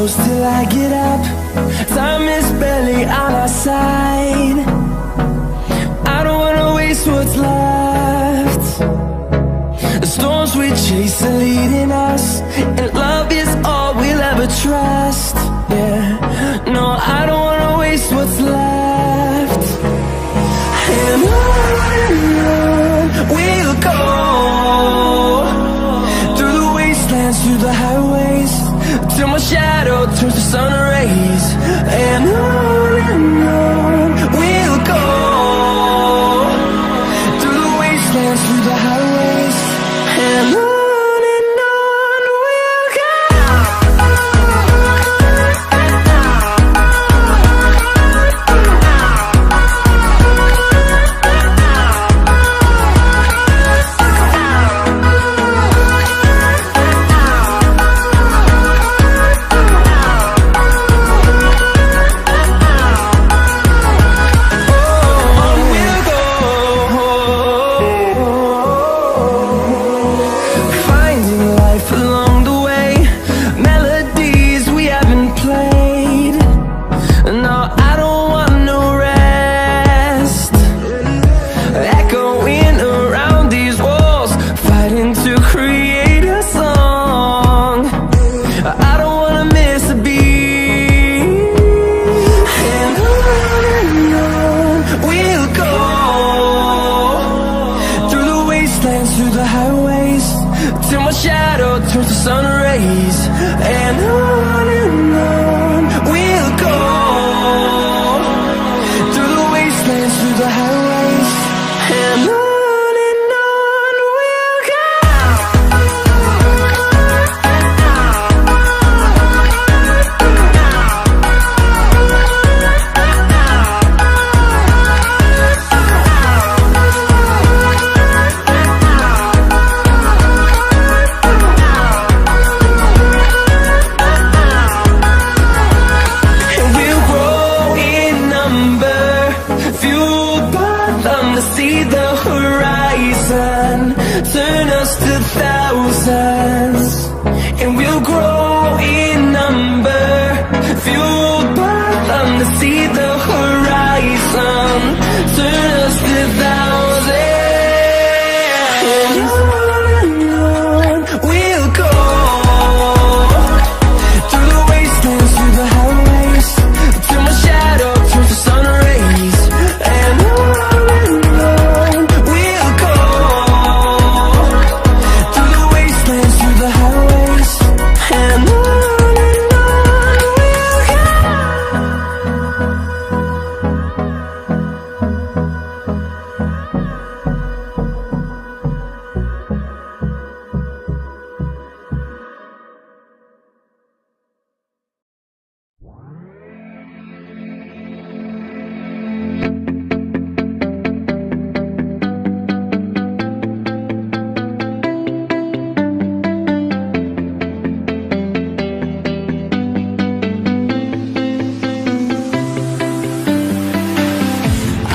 close till I get up. Time is barely on our side. I don't wanna waste what's left. The storms we chase are leading us, and love is all we'll ever trust. Yeah, no, I don't wanna waste what's left. And on we'll go, through the wastelands, through the highways, till my shadow turns to sun rays. And on we'll go, through the wastelands, through the highways, and on we'll go.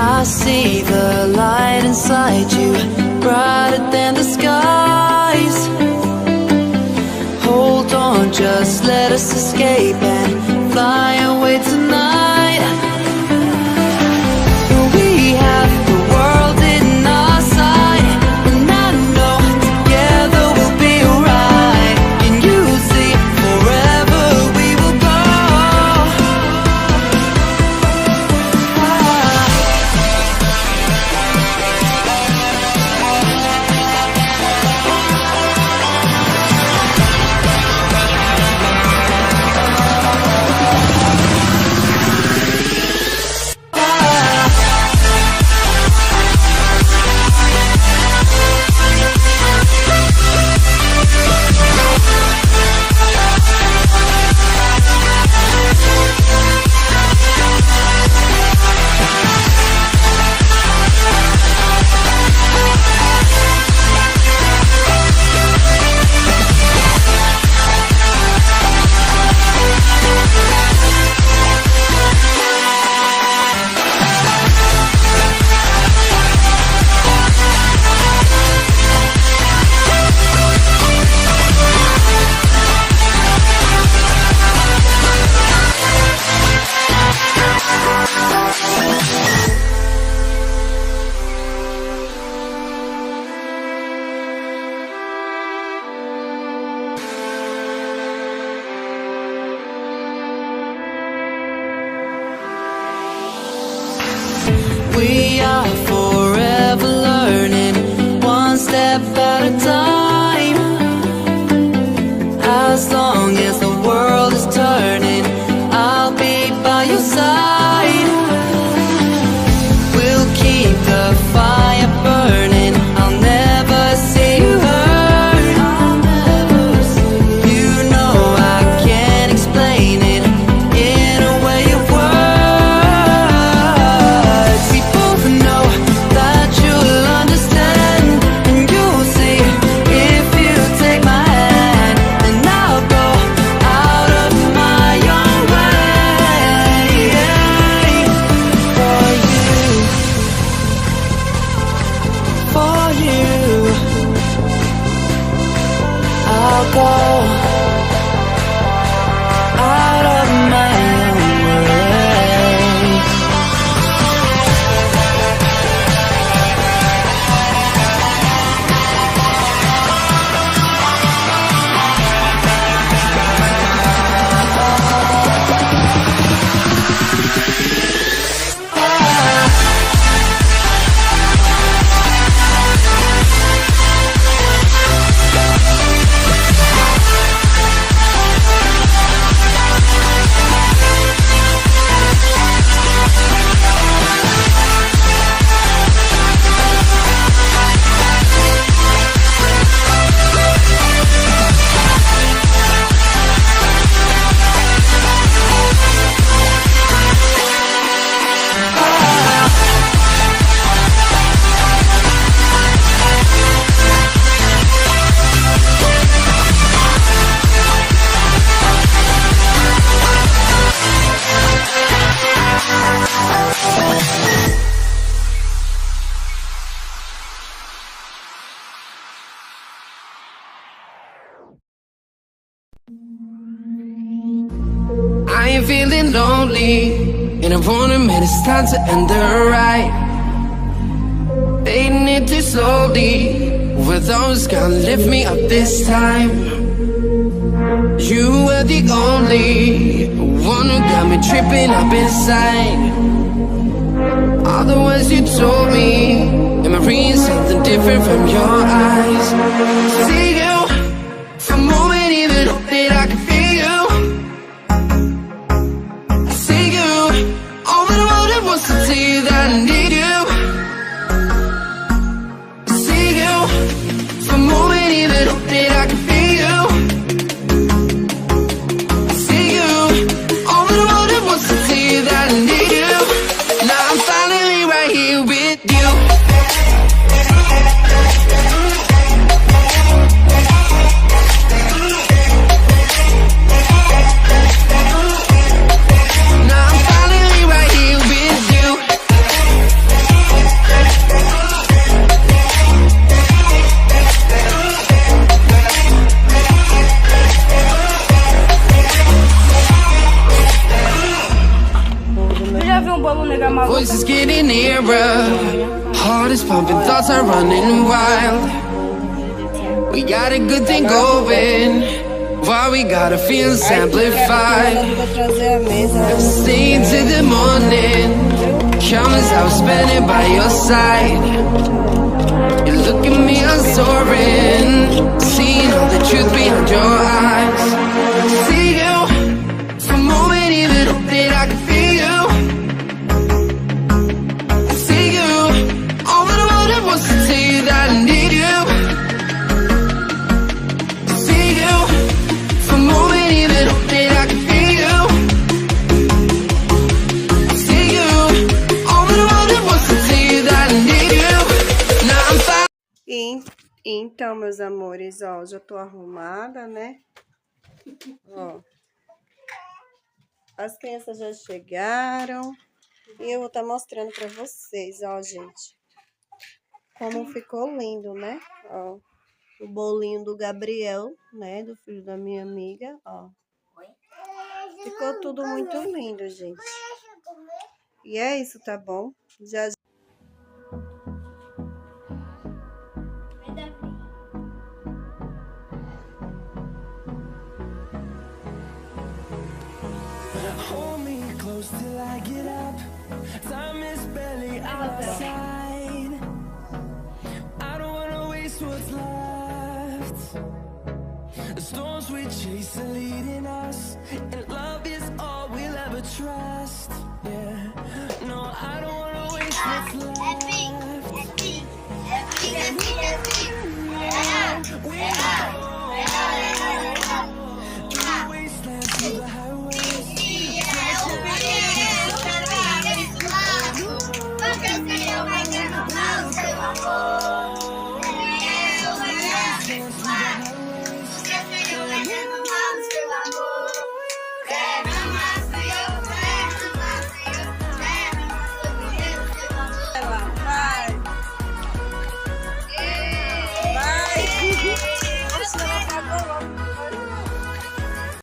I see the light inside you, brighter than the skies. Hold on, just let us escape and fly away tonight. We have the world in our sight, and I know together we'll be alright. Can you see forever we will go? We are forever learning, one step at a time. As long as the world is turning, I'll be by your side. We'll keep the fire burning, I'll never see you hurt. You know I can't explain it in a way of words. We both know that you'll understand, and you'll see if you take my hand, and I'll go out of my own way for you, for you. I'll go out of my own way. I ain't feeling lonely, and I wanna admit it's time to end the ride. Fading it too slowly, were those gonna lift me up this time? You were the only one who got me tripping up inside. All the words you told me, am I reading something different from your eyes? See you, for a moment even hope that I can feel you. To tell you that I need you. See you for a moment, even hope that I can feel you. See you, all that I wanted was to tell you that I need you. Now I'm finally right here with you. Voices getting nearer, heart is pumping, thoughts are running wild. We got a good thing going, why we gotta feel amplified. Stay till the morning, come as I was spending by your side. You look at me, I'm soaring, seeing all the truth behind your eyes. See you, for a moment even hope that I can feel you. Was to tell you that I need you. See you for a moment, even hope that I can feel you. See you, all that I wanted was to tell you that I need you. Now I'm fine. Então, meus amores, ó, já tô arrumada, né? Ó, as crianças já chegaram e eu vou estar mostrando pra vocês, ó, gente. Como ficou lindo, né? Ó, o bolinho do Gabriel, né? Do filho da minha amiga, ó. Ficou tudo muito lindo, gente. E é isso, tá bom? Já Hold me close till I get up. Time is barely on our side. I don't wanna waste what's left. The storms we chase are leading us, and love is all we'll ever trust. Yeah, no, I don't wanna waste what's left. Through the wastelands, through the highways. Porque se eu vai ter um